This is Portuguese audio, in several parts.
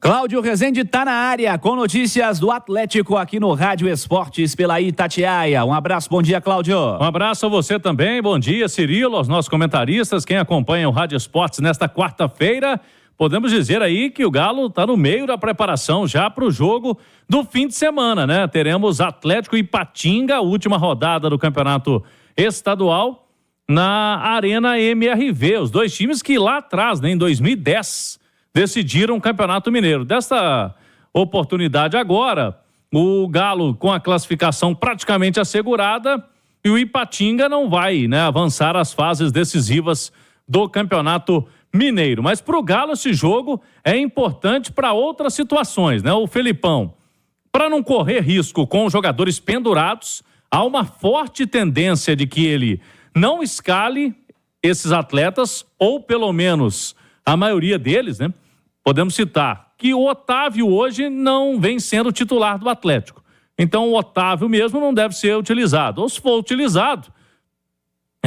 Cláudio Rezende tá na área com notícias do Atlético aqui no Rádio Esportes pela Itatiaia. Um abraço, bom dia, Cláudio. Um abraço a você também, bom dia, Cirilo, aos nossos comentaristas, quem acompanha o Rádio Esportes nesta quarta-feira. Podemos dizer aí que o Galo está no meio da preparação já para o jogo do fim de semana, né? Teremos Atlético e Ipatinga, última rodada do campeonato estadual, na Arena MRV. Os dois times que lá atrás, né, em 2010, decidiram o Campeonato Mineiro. Desta oportunidade agora, o Galo com a classificação praticamente assegurada e o Ipatinga não vai, né, avançar as fases decisivas do Campeonato Mineiro. Mas para o Galo esse jogo é importante para outras situações, né? O Felipão, para não correr risco com os jogadores pendurados, há uma forte tendência de que ele não escale esses atletas, ou pelo menos a maioria deles, né? Podemos citar que o Otávio hoje não vem sendo titular do Atlético. Então o Otávio mesmo não deve ser utilizado. Ou se for utilizado,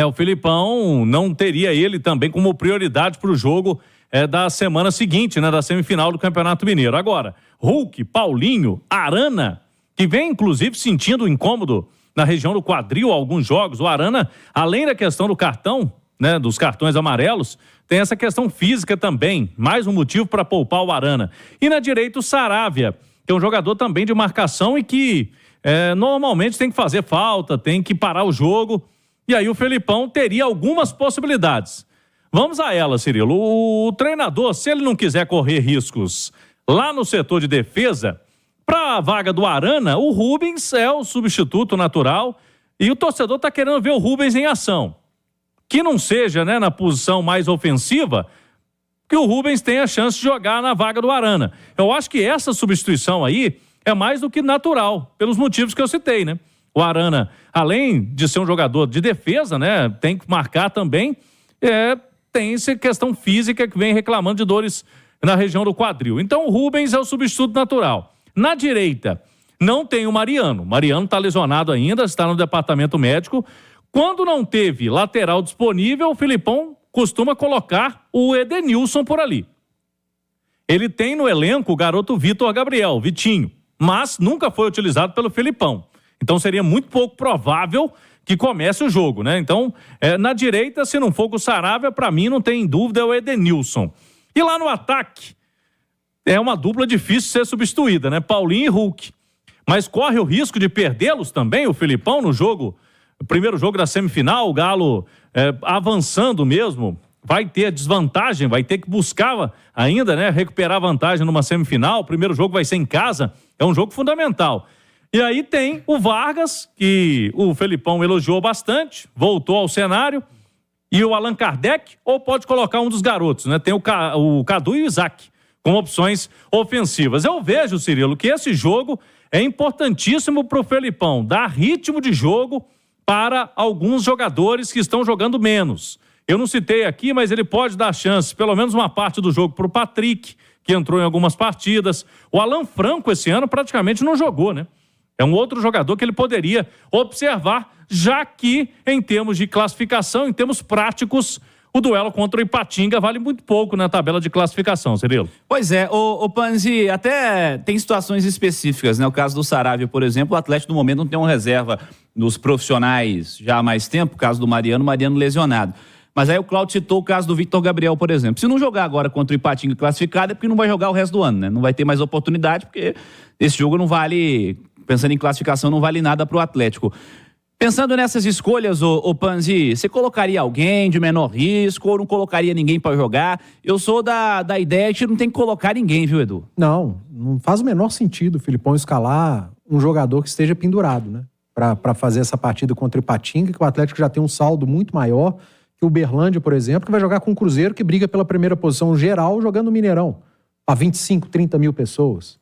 o Felipão não teria ele também como prioridade para o jogo da semana seguinte, né? Da semifinal do Campeonato Mineiro. Agora, Hulk, Paulinho, Arana, que vem inclusive sentindo incômodo na região do quadril alguns jogos. O Arana, além da questão do cartão, né, dos cartões amarelos, tem essa questão física também, mais um motivo para poupar o Arana. E na direita o Saravia, que é um jogador também de marcação e que normalmente tem que fazer falta, tem que parar o jogo, e aí o Felipão teria algumas possibilidades. Vamos a ela, Cirilo. O treinador, se ele não quiser correr riscos lá no setor de defesa, para a vaga do Arana, o Rubens é o substituto natural e o torcedor está querendo ver o Rubens em ação. Que não seja, né, na posição mais ofensiva, que o Rubens tenha a chance de jogar na vaga do Arana. Eu acho que essa substituição aí é mais do que natural, pelos motivos que eu citei, né? O Arana, além de ser um jogador de defesa, né, tem que marcar também, tem essa questão física que vem reclamando de dores na região do quadril. Então o Rubens é o substituto natural. Na direita, não tem o Mariano. O Mariano está lesionado ainda, está no departamento médico. Quando não teve lateral disponível, o Felipão costuma colocar o Edenilson por ali. Ele tem no elenco o garoto Vitor Gabriel, Vitinho, mas nunca foi utilizado pelo Felipão. Então seria muito pouco provável que comece o jogo, né? Então, na direita, se não for com o Saravia, para mim não tem dúvida, é o Edenilson. E lá no ataque, é uma dupla difícil de ser substituída, né? Paulinho e Hulk. Mas corre o risco de perdê-los também, o Felipão, no jogo, o primeiro jogo da semifinal, o Galo avançando mesmo, vai ter desvantagem, vai ter que buscar ainda, né? Recuperar vantagem numa semifinal. O primeiro jogo vai ser em casa, é um jogo fundamental. E aí tem o Vargas, que o Felipão elogiou bastante, voltou ao cenário, e o Allan Kardec, ou pode colocar um dos garotos, né? Tem o Cadu e o Isaac, com opções ofensivas. Eu vejo, Cirilo, que esse jogo é importantíssimo para o Felipão, dar ritmo de jogo para alguns jogadores que estão jogando menos. Eu não citei aqui, mas ele pode dar chance, pelo menos uma parte do jogo, para o Patrick, que entrou em algumas partidas. O Alan Franco, esse ano, praticamente não jogou, né? É um outro jogador que ele poderia observar, já que, em termos de classificação, em termos práticos, o duelo contra o Ipatinga vale muito pouco na tabela de classificação, Cirilo. Pois é, o Panzi, até tem situações específicas, né? O caso do Saravia, por exemplo, o Atlético no momento não tem uma reserva nos profissionais já há mais tempo, o caso do Mariano lesionado. Mas aí o Cláudio citou o caso do Vitor Gabriel, por exemplo. Se não jogar agora contra o Ipatinga classificado, é porque não vai jogar o resto do ano, né? Não vai ter mais oportunidade, porque esse jogo não vale, pensando em classificação, não vale nada para o Atlético. Pensando nessas escolhas, o Panzi, você colocaria alguém de menor risco ou não colocaria ninguém para jogar? Eu sou da ideia de que não tem que colocar ninguém, viu, Edu? Não faz o menor sentido o Felipão escalar um jogador que esteja pendurado, né? Para fazer essa partida contra o Ipatinga, que o Atlético já tem um saldo muito maior que o Uberlândia, por exemplo, que vai jogar com o Cruzeiro, que briga pela primeira posição geral jogando no Mineirão, a 25, 30 mil pessoas.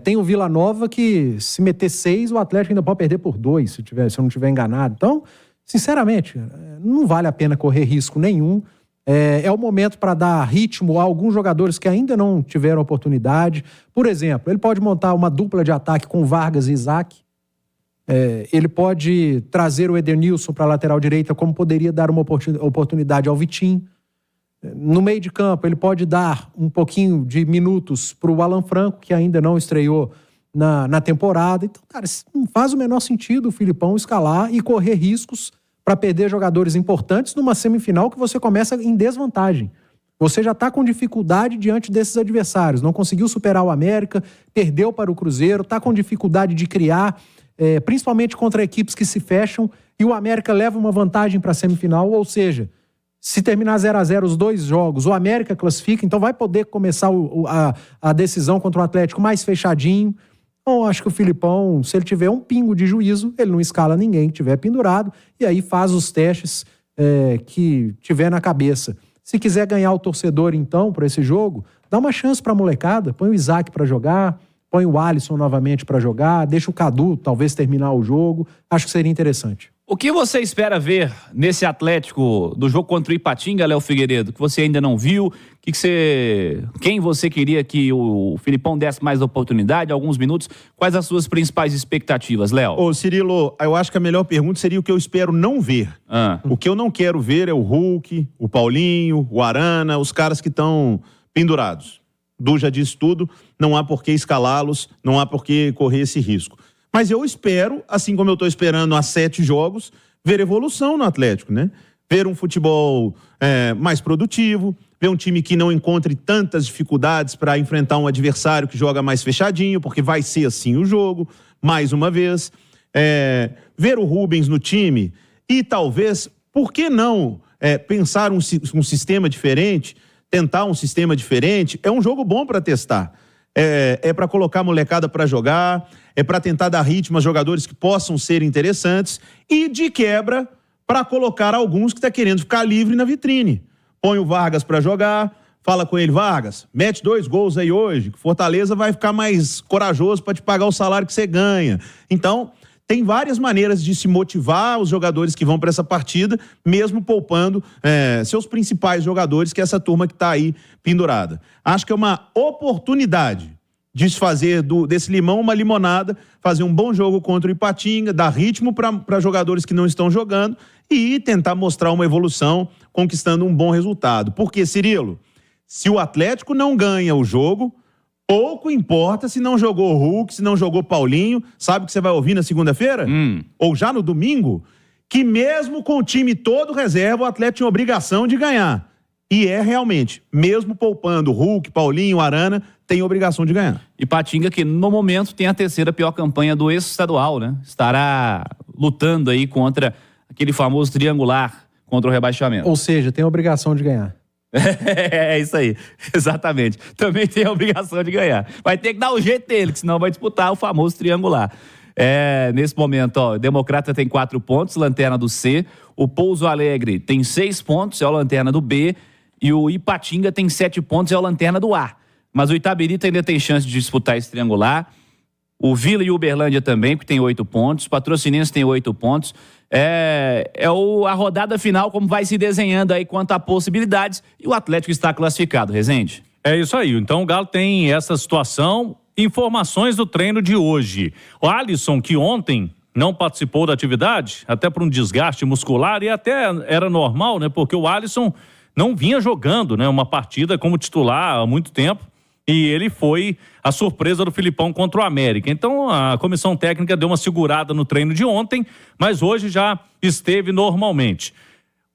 Tem o Vila Nova que, se meter 6, o Atlético ainda pode perder por 2, se eu não estiver enganado. Então, sinceramente, não vale a pena correr risco nenhum. É o momento para dar ritmo a alguns jogadores que ainda não tiveram oportunidade. Por exemplo, ele pode montar uma dupla de ataque com Vargas e Isaac. Ele pode trazer o Edenilson para a lateral direita, como poderia dar uma oportunidade ao Vitinho. No meio de campo, ele pode dar um pouquinho de minutos para o Alan Franco, que ainda não estreou na temporada. Então, cara, não faz o menor sentido o Filipão escalar e correr riscos para perder jogadores importantes numa semifinal que você começa em desvantagem. Você já está com dificuldade diante desses adversários. Não conseguiu superar o América, perdeu para o Cruzeiro, está com dificuldade de criar, principalmente contra equipes que se fecham, e o América leva uma vantagem para a semifinal, ou seja, se terminar 0-0 os 2 jogos, o América classifica, então vai poder começar a decisão contra o Atlético mais fechadinho. Então, acho que o Filipão, se ele tiver um pingo de juízo, ele não escala ninguém que tiver pendurado, e aí faz os testes que tiver na cabeça. Se quiser ganhar o torcedor, então, para esse jogo, dá uma chance para a molecada, põe o Isaac para jogar, põe o Alisson novamente para jogar, deixa o Cadu talvez terminar o jogo, acho que seria interessante. O que você espera ver nesse Atlético do jogo contra o Ipatinga, Léo Figueiredo, que você ainda não viu? Quem você queria que o Filipão desse mais oportunidade, alguns minutos? Quais as suas principais expectativas, Léo? Ô, Cirilo, eu acho que a melhor pergunta seria o que eu espero não ver. O que eu não quero ver é o Hulk, o Paulinho, o Arana, os caras que estão pendurados. Du já disse tudo, não há por que escalá-los, não há por que correr esse risco. Mas eu espero, assim como eu estou esperando há 7 jogos, ver evolução no Atlético, né? Ver um futebol mais produtivo, ver um time que não encontre tantas dificuldades para enfrentar um adversário que joga mais fechadinho, porque vai ser assim o jogo, mais uma vez. Ver o Rubens no time e talvez, por que não pensar um sistema diferente, tentar um sistema diferente? É um jogo bom para testar. É para colocar a molecada para jogar, é para tentar dar ritmo a jogadores que possam ser interessantes e, de quebra, para colocar alguns que estão querendo ficar livre na vitrine. Põe o Vargas para jogar, fala com ele, Vargas, mete 2 gols aí hoje, que Fortaleza vai ficar mais corajoso para te pagar o salário que você ganha. Então, tem várias maneiras de se motivar os jogadores que vão para essa partida, mesmo poupando seus principais jogadores, que é essa turma que está aí pendurada. Acho que é uma oportunidade de se fazer desse limão uma limonada, fazer um bom jogo contra o Ipatinga, dar ritmo para jogadores que não estão jogando e tentar mostrar uma evolução, conquistando um bom resultado. Porque, Cirilo, se o Atlético não ganha o jogo, pouco importa se não jogou Hulk, se não jogou Paulinho. Sabe o que você vai ouvir na segunda-feira? Ou já no domingo? Que mesmo com o time todo reserva, o Atlético tinha obrigação de ganhar. E realmente, mesmo poupando Hulk, Paulinho, Arana, tem obrigação de ganhar. Ipatinga, que no momento tem a 3ª pior campanha do estadual, né? Estará lutando aí contra aquele famoso triangular contra o rebaixamento. Ou seja, tem a obrigação de ganhar. É isso aí, exatamente. Também tem a obrigação de ganhar. Vai ter que dar o jeito dele, que senão vai disputar o famoso triangular. Nesse momento, ó, o Democrata tem 4 pontos, lanterna do C. O Pouso Alegre tem 6 pontos, é o lanterna do B. E o Ipatinga tem 7 pontos, é o lanterna do A. Mas o Itabirita ainda tem chance de disputar esse triangular. O Vila e o Uberlândia também, que tem 8 pontos. O Patrocinense tem 8 pontos. A rodada final, como vai se desenhando aí quanto a possibilidades. E o Atlético está classificado, Rezende. É isso aí. Então o Galo tem essa situação. Informações do treino de hoje. O Alisson, que ontem não participou da atividade, até por um desgaste muscular, e até era normal, né? Porque o Alisson não vinha jogando, né, uma partida como titular há muito tempo, e ele foi a surpresa do Filipão contra o América. Então a comissão técnica deu uma segurada no treino de ontem, mas hoje já esteve normalmente.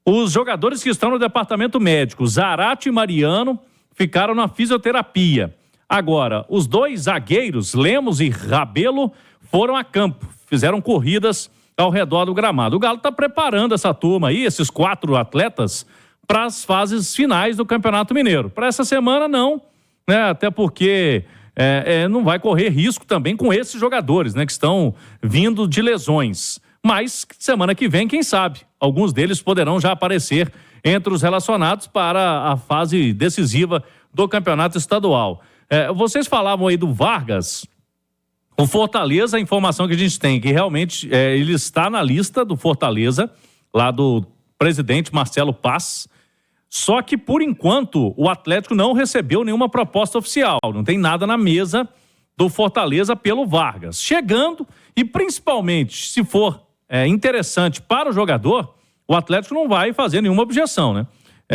Os jogadores que estão no departamento médico, Zarate e Mariano, ficaram na fisioterapia. Agora, os 2 zagueiros, Lemos e Rabelo, foram a campo, fizeram corridas ao redor do gramado. O Galo está preparando essa turma aí, esses 4 atletas, para as fases finais do Campeonato Mineiro. Para essa semana, não, né? Até porque não vai correr risco também com esses jogadores, né? Que estão vindo de lesões. Mas semana que vem, quem sabe, alguns deles poderão já aparecer entre os relacionados para a fase decisiva do Campeonato Estadual. Vocês falavam aí do Vargas. O Fortaleza, a informação que a gente tem, que realmente ele está na lista do Fortaleza, lá do presidente Marcelo Paz. Só que, por enquanto, o Atlético não recebeu nenhuma proposta oficial. Não tem nada na mesa do Fortaleza pelo Vargas. Chegando, e principalmente, se for interessante para o jogador, o Atlético não vai fazer nenhuma objeção, né?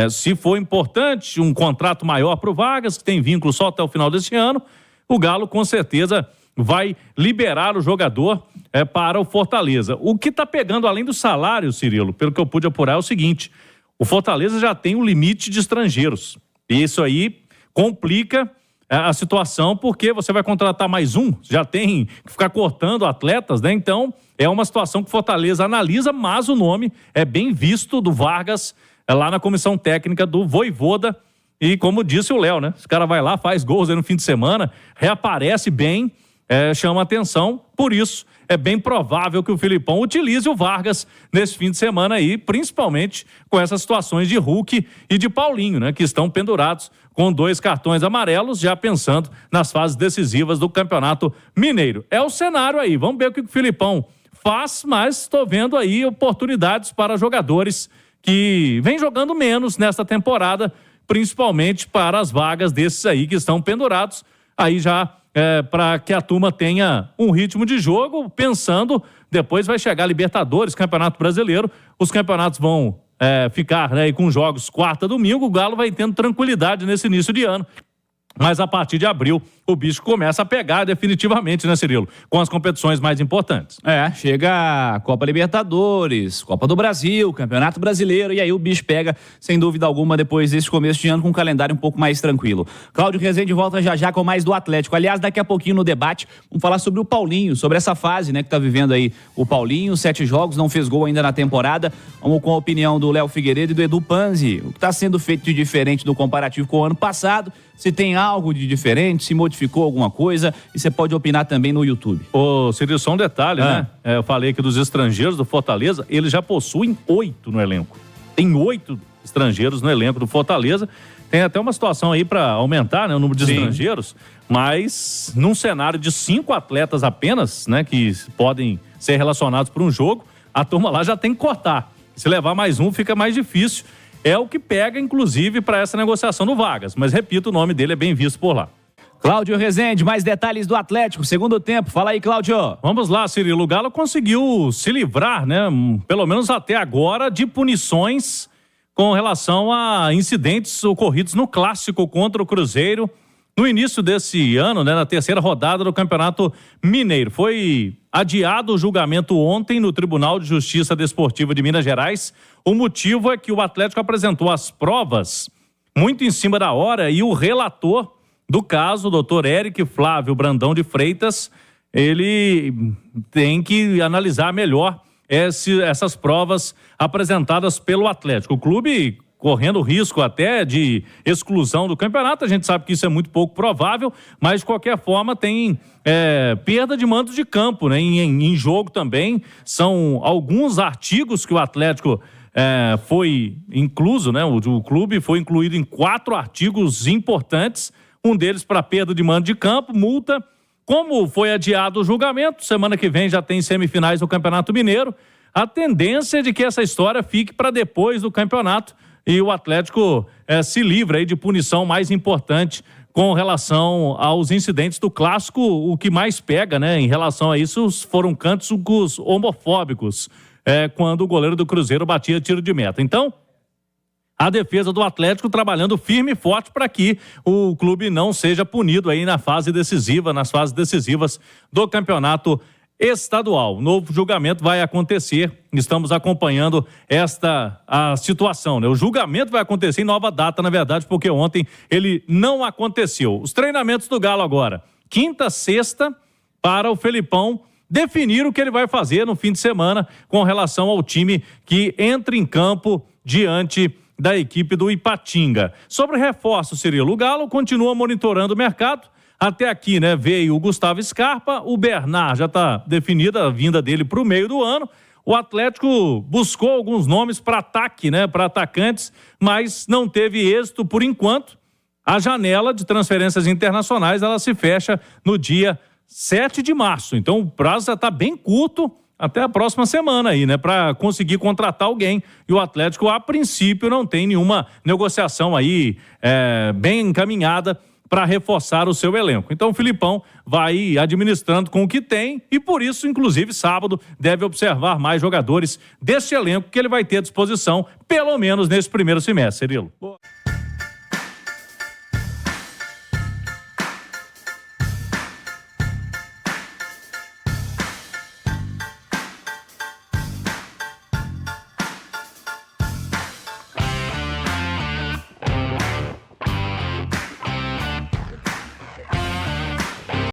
Se for importante, um contrato maior para o Vargas, que tem vínculo só até o final deste ano, o Galo com certeza vai liberar o jogador para o Fortaleza. O que está pegando além do salário, Cirilo, pelo que eu pude apurar, é o seguinte: o Fortaleza já tem um limite de estrangeiros. E isso aí complica a situação, porque você vai contratar mais um, já tem que ficar cortando atletas, né? Então, é uma situação que o Fortaleza analisa, mas o nome é bem visto do Vargas lá na comissão técnica do Vojvoda. E como disse o Léo, né? Esse cara vai lá, faz gols aí no fim de semana, reaparece bem, chama atenção. Por isso, é bem provável que o Filipão utilize o Vargas nesse fim de semana aí, principalmente com essas situações de Hulk e de Paulinho, né? Que estão pendurados com 2 cartões amarelos, já pensando nas fases decisivas do Campeonato Mineiro. É o cenário aí, vamos ver o que o Filipão faz, mas estou vendo aí oportunidades para jogadores que vêm jogando menos nesta temporada, principalmente para as vagas desses aí que estão pendurados, aí já para que a turma tenha um ritmo de jogo, pensando, depois vai chegar Libertadores, Campeonato Brasileiro, os campeonatos vão ficar, né, com jogos quarta, domingo, o Galo vai tendo tranquilidade nesse início de ano. Mas a partir de abril, o bicho começa a pegar definitivamente, né, Cirilo? Com as competições mais importantes. Chega a Copa Libertadores, Copa do Brasil, Campeonato Brasileiro, e aí o bicho pega, sem dúvida alguma, depois desse começo de ano, com um calendário um pouco mais tranquilo. Cláudio Rezende volta já com mais do Atlético. Aliás, daqui a pouquinho no debate, vamos falar sobre o Paulinho, sobre essa fase, né, que tá vivendo aí o Paulinho, 7 jogos, não fez gol ainda na temporada. Vamos com a opinião do Léo Figueiredo e do Edu Panzi. O que tá sendo feito de diferente do comparativo com o ano passado, se tem algo de diferente, se modificou alguma coisa, e você pode opinar também no YouTube. Cirilo, só um detalhe, né? Eu falei aqui dos estrangeiros do Fortaleza, eles já possuem 8 no elenco. Tem 8 estrangeiros no elenco do Fortaleza. Tem até uma situação aí para aumentar, né, o número de estrangeiros, mas num cenário de 5 atletas apenas, né, que podem ser relacionados por um jogo, a turma lá já tem que cortar. Se levar mais um, fica mais difícil. É o que pega, inclusive, para essa negociação do Vargas. Mas, repito, o nome dele é bem visto por lá. Cláudio Rezende, mais detalhes do Atlético, segundo tempo. Fala aí, Cláudio. Vamos lá, Cirilo. O Galo conseguiu se livrar, né, pelo menos até agora, de punições com relação a incidentes ocorridos no Clássico contra o Cruzeiro no início desse ano, né, na terceira rodada do Campeonato Mineiro. Foi adiado o julgamento ontem no Tribunal de Justiça Desportiva de Minas Gerais. O motivo é que o Atlético apresentou as provas muito em cima da hora e o relator do caso, o doutor Eric Flávio Brandão de Freitas, ele tem que analisar melhor essas provas apresentadas pelo Atlético. O clube correndo risco até de exclusão do campeonato, a gente sabe que isso é muito pouco provável, mas de qualquer forma tem perda de mando de campo, né? Em jogo também, são alguns artigos que o Atlético foi incluso, né? O clube foi incluído em 4 artigos importantes, um deles para perda de mando de campo, multa. Como foi adiado o julgamento, semana que vem já tem semifinais do Campeonato Mineiro, a tendência é de que essa história fique para depois do campeonato e o Atlético se livra aí de punição mais importante com relação aos incidentes do Clássico. O que mais pega, né, em relação a isso foram cânticos homofóbicos, quando o goleiro do Cruzeiro batia tiro de meta. Então, a defesa do Atlético trabalhando firme e forte para que o clube não seja punido aí nas fases decisivas do campeonato estadual. O novo julgamento vai acontecer, estamos acompanhando a situação, né? O julgamento vai acontecer em nova data, na verdade, porque ontem ele não aconteceu. Os treinamentos do Galo agora, quinta, sexta, para o Felipão definir o que ele vai fazer no fim de semana com relação ao time que entra em campo diante da equipe do Ipatinga. Sobre reforço, Cirilo, o Galo continua monitorando o mercado. Até aqui, né, veio o Gustavo Scarpa, o Bernard já está definida a vinda dele para o meio do ano. O Atlético buscou alguns nomes para ataque, né, para atacantes, mas não teve êxito por enquanto. A janela de transferências internacionais, ela se fecha no dia 7 de março. Então o prazo já está bem curto até a próxima semana aí, né, para conseguir contratar alguém. E o Atlético, a princípio, não tem nenhuma negociação aí bem encaminhada para reforçar o seu elenco. Então o Filipão vai administrando com o que tem e por isso, inclusive, sábado deve observar mais jogadores deste elenco que ele vai ter à disposição, pelo menos nesse primeiro semestre, Cirilo.